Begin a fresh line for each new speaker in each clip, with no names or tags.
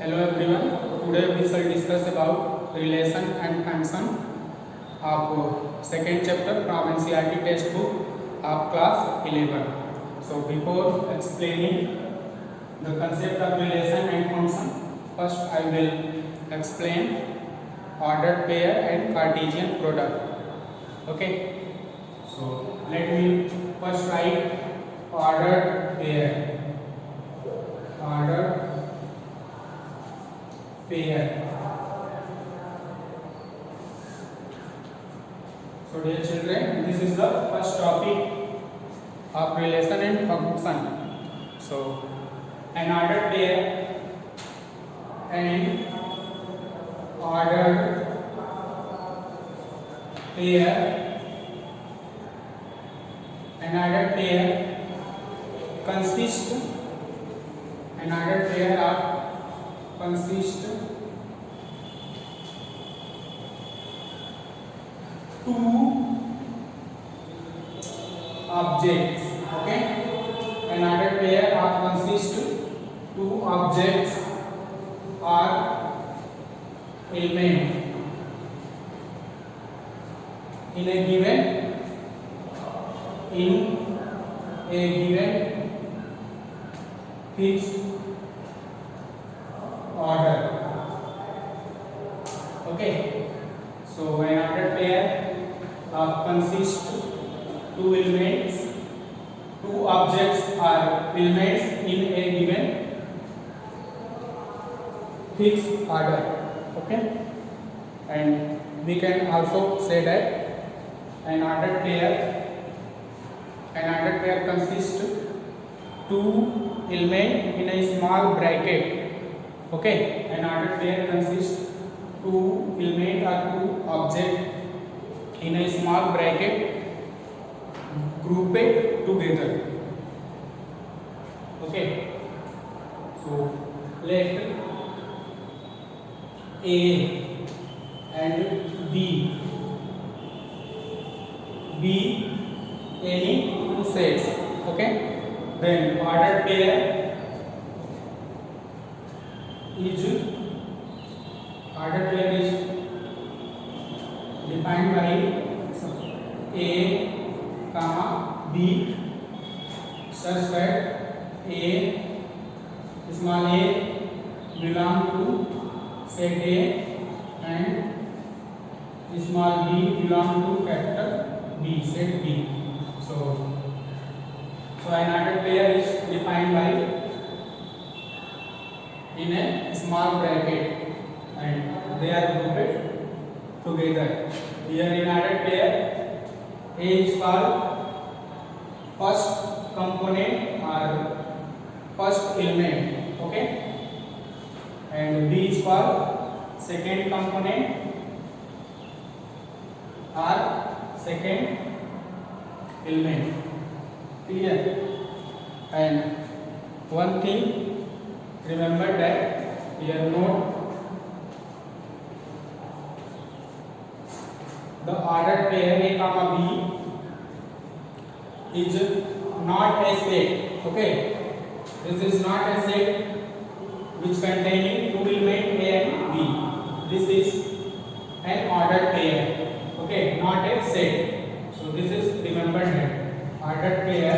Hello everyone. Today we shall discuss about relation and function of second chapter from NCERT textbook of class 11. So before explaining the concept of relation and function, first I will explain ordered pair and Cartesian product. Okay. So let me first write ordered pair. Ordered pair. So dear children, this is the first topic of relation and function. So an ordered pair and ordered pair, an ordered pair consists two objects. Okay, an ordered pair consists two objects or element in a given fixed order. Okay, so an ordered pair consists two elements, two objects or elements in a given fixed order. Okay, and we can also say that an ordered pair consists two elements in a small bracket. Okay, an ordered pair consists two elements or two objects in a small bracket grouped together. Okay, so let A and B be any two sets. Okay, then ordered pair is defined by A comma B such that A, small a belong to set A and small b belong to capital B, set B. So an ordered pair is defined by in a small bracket and they are grouped together. Here in ordered pair, A is called first component or first element. Okay, and B is called second component or second element. Clear? And one thing, remember that here note the ordered pair A comma B is not a set. Okay, this is not a set which containing two elements A and B. This is an ordered pair. Okay, not a set. So this is remembered that ordered pair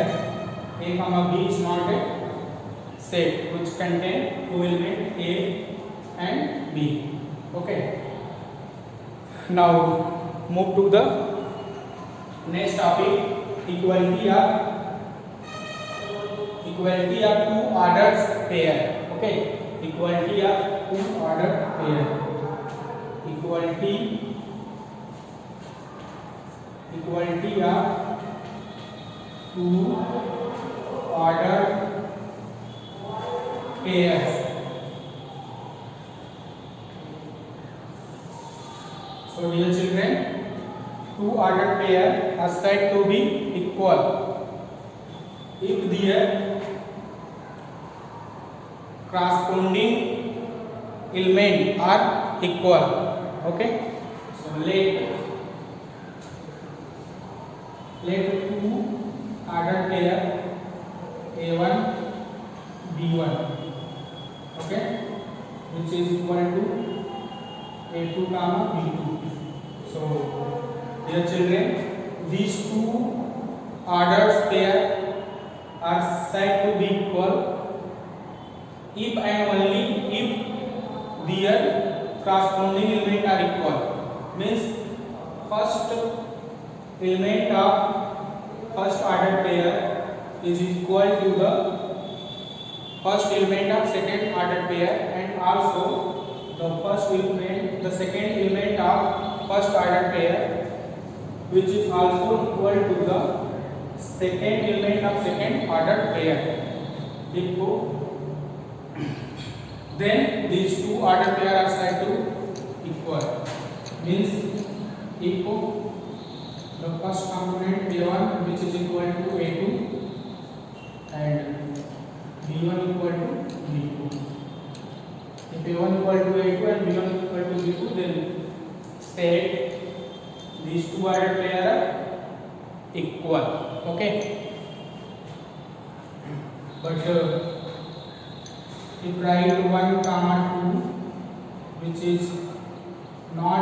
A comma B is not a set which contain two elements A and B. Okay. Now move to the next topic, equality of two ordered pair. Okay, equality of two ordered pair. Equality of two ordered pairs. So dear children, two ordered pairs are said to be equal if their corresponding elements are equal. Okay, so let two ordered pair A1 B1. Okay, which is equal to A2 comma B2. So dear children, these two ordered pair are said to be equal if and only if their corresponding element are equal. Means first element of first order pair is equal to the first element of second order pair, and also the second element of first order pair which is also equal to the second element of second order pair. Then these two order pair are said to equal. Means if the first component A1 which is equal to A2 and B1 equal to B2. If A1 equal to A2 and B1 equal to B2, then state these two order pair are equal. Okay. But if write 1 comma 2 which is not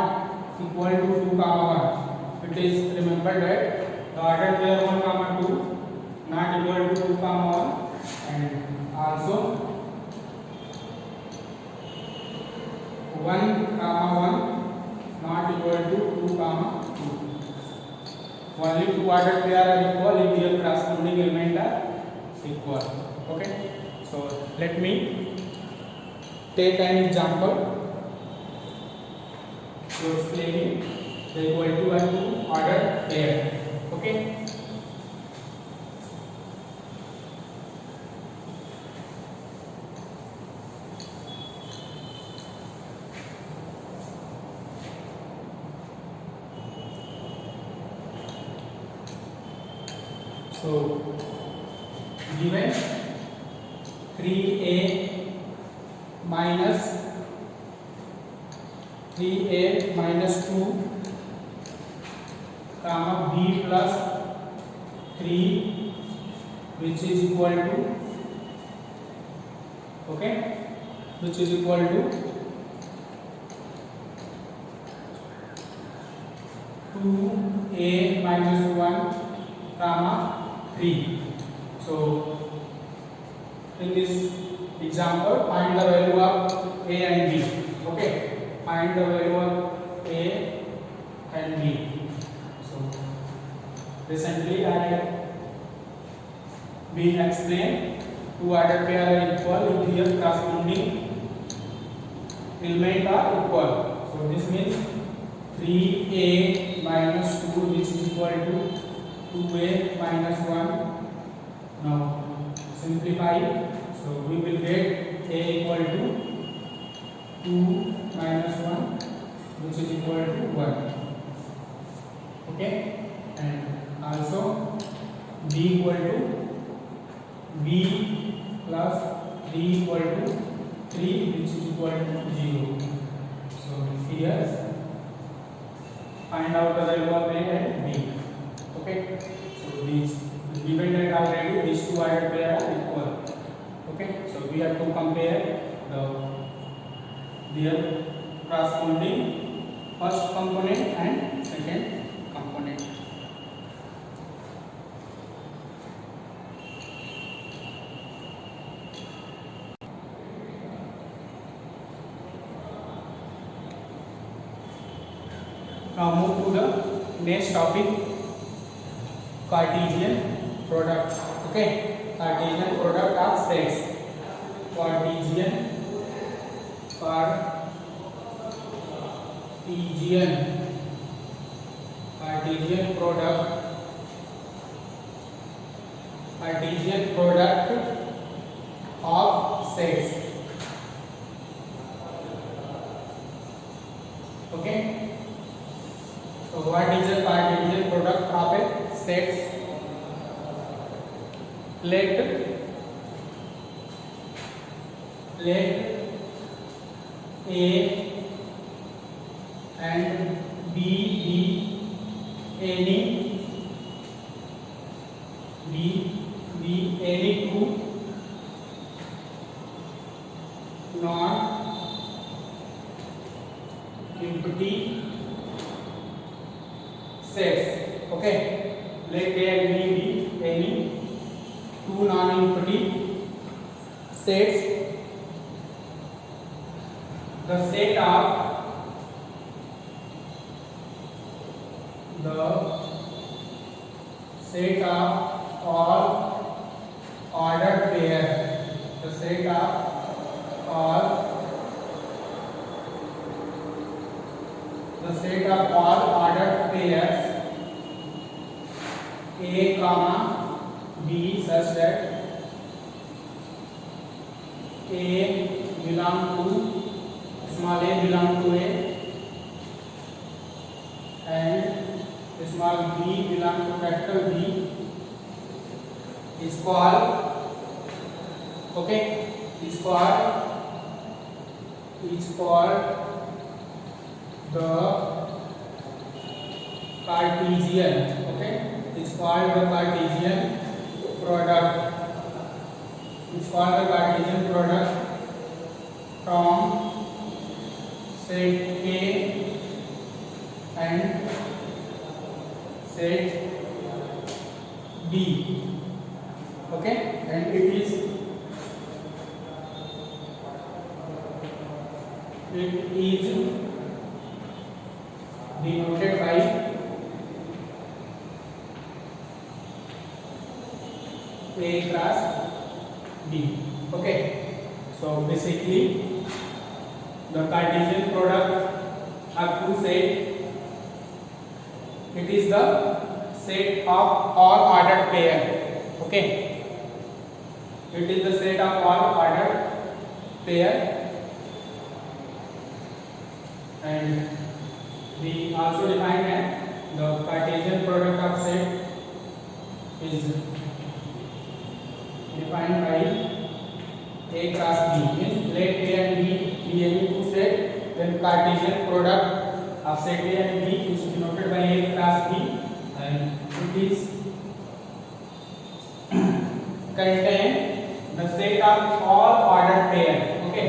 equal to 2 comma 1. It is remembered that the order pair 1 comma 2 not equal to 2 comma 1, and also 1 comma 1 not equal to 2 comma 2. Only two order pair are equal if their corresponding element are equal. Okay. So let me take an example to explain the equal to and two order pair. Okay. So given 3a minus 2 comma b plus 3 which is equal to which is equal to 2a minus 1 comma 3. So in this example, find the value of a and b. Okay, find the value of a and b. So recently I have been explained two order pair are equal if their corresponding element are equal. So this means 3a minus 2 which is equal to 2a minus 1. Now simplify, so we will get a equal to 2 minus 1 which is equal to 1. Okay, and also b equal to b plus 3 equal to 3 which is equal to 0. So here find out the value of a and b. Okay, so these given that already these two order pair are equal. Okay, so we have to compare their corresponding first component and second component. Now move to the next topic, Cartesian product. Okay, Cartesian product of sets. Cartesian product of sets. Okay, so what is a Cartesian product of a sets? Let A and B be any two non sets the set of all ordered pair, the set of all ordered pairs A comma B such that A belong to small a belong to A and small b belong to capital B is called, okay, is called the Cartesian, okay, it's called the Cartesian product. It's called the Cartesian product from set A and set B, okay, and it is denoted by A cross B, okay. So basically the Cartesian product of two sets, it is the set of all ordered pair, okay, it is the set of all ordered pair, and we also define that the Cartesian product of set is defined by A cross B, means let A and B be any two set, then Cartesian product of set A and B is denoted by A cross B, and it is contain the set of all ordered pair, okay,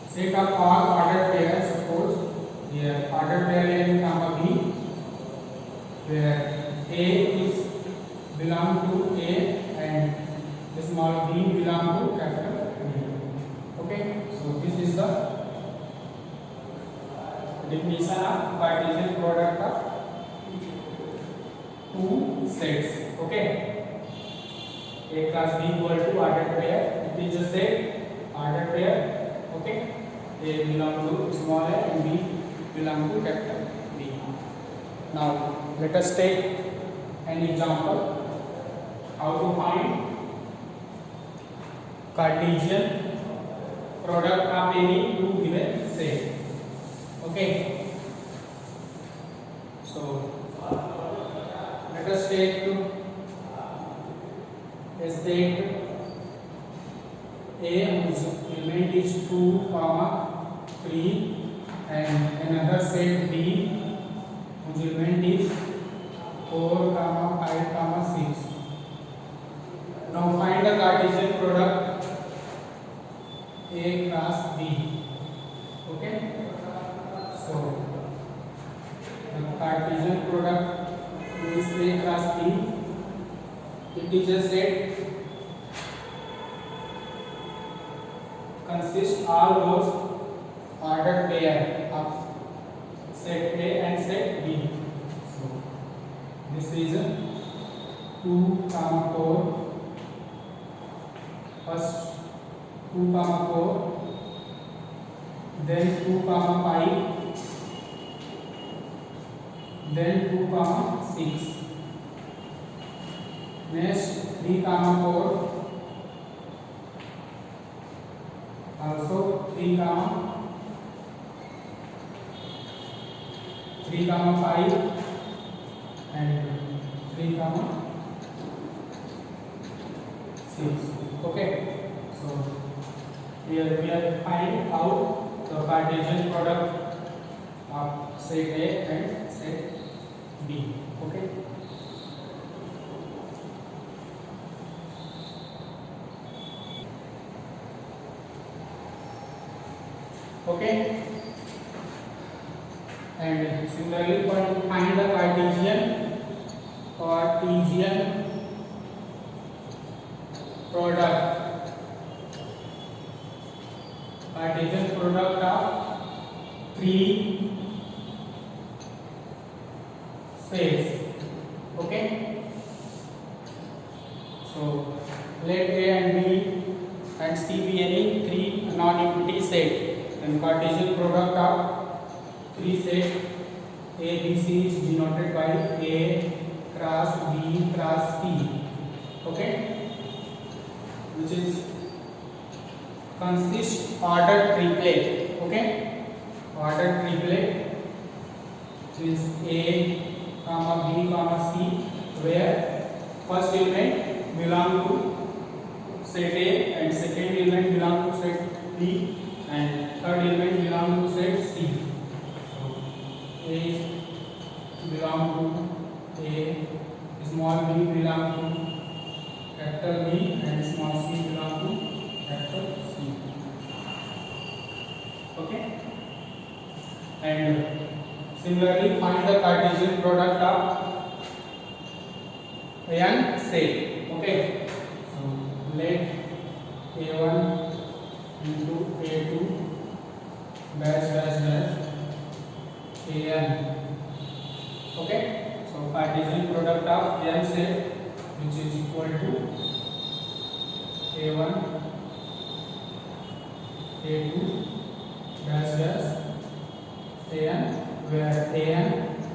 set of all ordered pairs. Suppose here ordered pair A comma B, where A is belong to A and small b belong to capital B, okay. So this is the definition of Cartesian product of two sets, okay. A cross B equal to ordered pair, it is a set ordered pair, okay. A belong to small a and B belong to capital B. Now let us take an example how to find Cartesian product of any two given set, okay. So let us take a set A whose element is 2, 3 and another set B whose element is 4, 5, 6. Now find the Cartesian product A cross B, okay. So the Cartesian product is A cross B, it is a set consists all those ordered pair of set A and set B. So this is 2, 4, first 2, 4, then 2, 5, then 2, 6, next 3, 4, also 3, 5 and 3, 6, okay. So here we are finding out the Cartesian product of set A and set B, okay. Okay, and similarly find the Cartesian product So let A and B and C be any three non-empty set. Then Cartesian product of three set A, B, C is denoted by A cross B cross C. Okay, which is consist ordered triplet. Okay, ordered triplet is A, comma B, comma C, where first element belong to set A and second element belong to set B and third element belong to set C. So A belong to A, small b belong to capital B and small c belong to capital C. Okay, and similarly find the Cartesian product of n set. Okay, so let A1 into A2 dash dash dash An. Okay, so Cartesian product of n set which is equal to A1 A2 dash dash An, where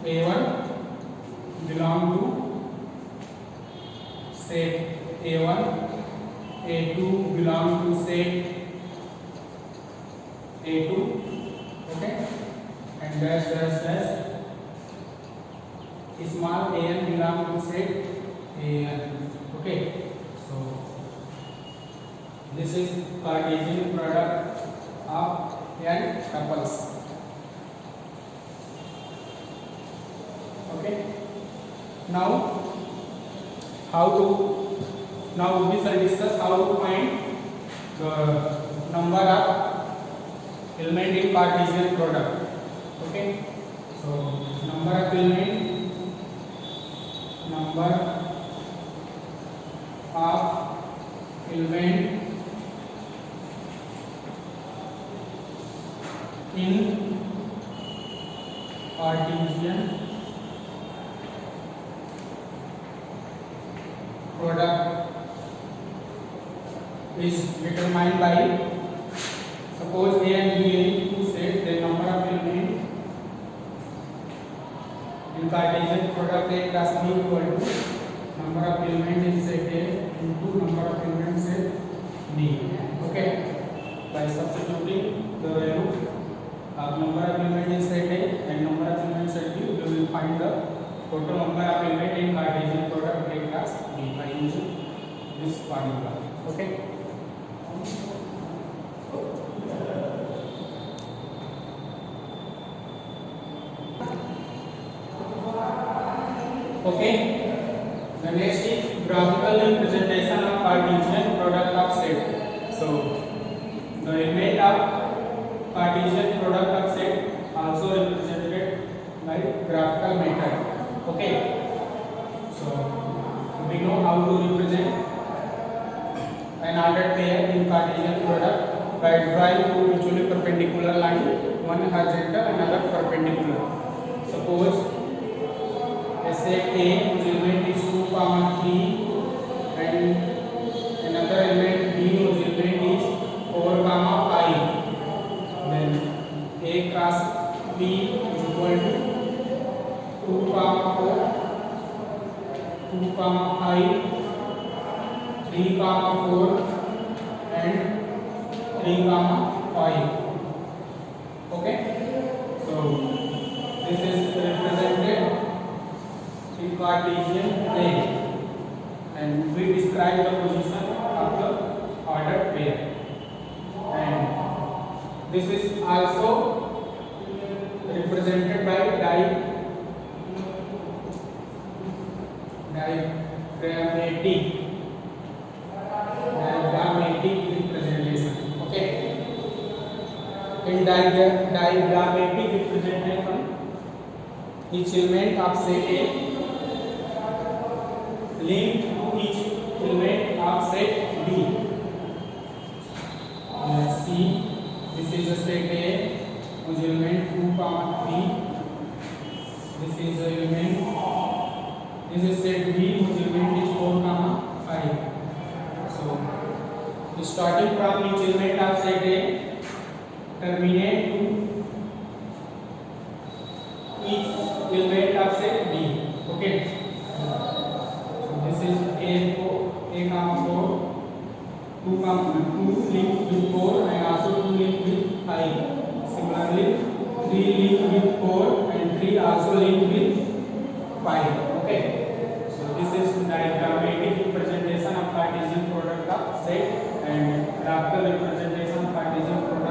A1 belong to set A1, A2 belong to set A2, okay, and dash dash dash small an belong to set An. Okay, so this is Cartesian product of n tuples. Okay, now we shall discuss how to find the number of element in Cartesian product. Okay, so number of element in Cartesian product is determined by, suppose A and B are two sets, the number of elements in Cartesian product A cross B equal to number of elements in set A into number of elements in set B. Okay, by substituting the value of number of elements in set A and number of elements in set B, we will find the total number of elements in Cartesian product A cross B by using this formula. Okay. Okay. The next is graphical representation of Cartesian product of set. So the element of Cartesian product of set also represented by graphical method. Okay, so we know how to represent an ordered pair in Cartesian product by drawing two mutually perpendicular lines, one horizontal and another perpendicular. Suppose a set A whose element is 2, 3 and another element B whose element is 4, 5. Then A cross B is equal to 2, 4, 2, 5, 3, 4 and 3, 5. Okay, so this is represented in Cartesian plane, and we describe the position of the ordered pair. And this is also represented by diagrammatic representation. Okay, in diagrammatic representation, each element of set A linked to each element of set B. See, this is a set A whose element 2, 3. This is a element. This is set B whose element is 4, 5. starting from each element of set A, terminate to each element of set B. Okay. So this is A comma 4, 2 linked with 4 and also 2 linked with 5. Similarly, 3 linked with 4 and 3 also linked with 5. Okay. So this is diagrammatic representation of Cartesian product of set and graphical representation of Cartesian product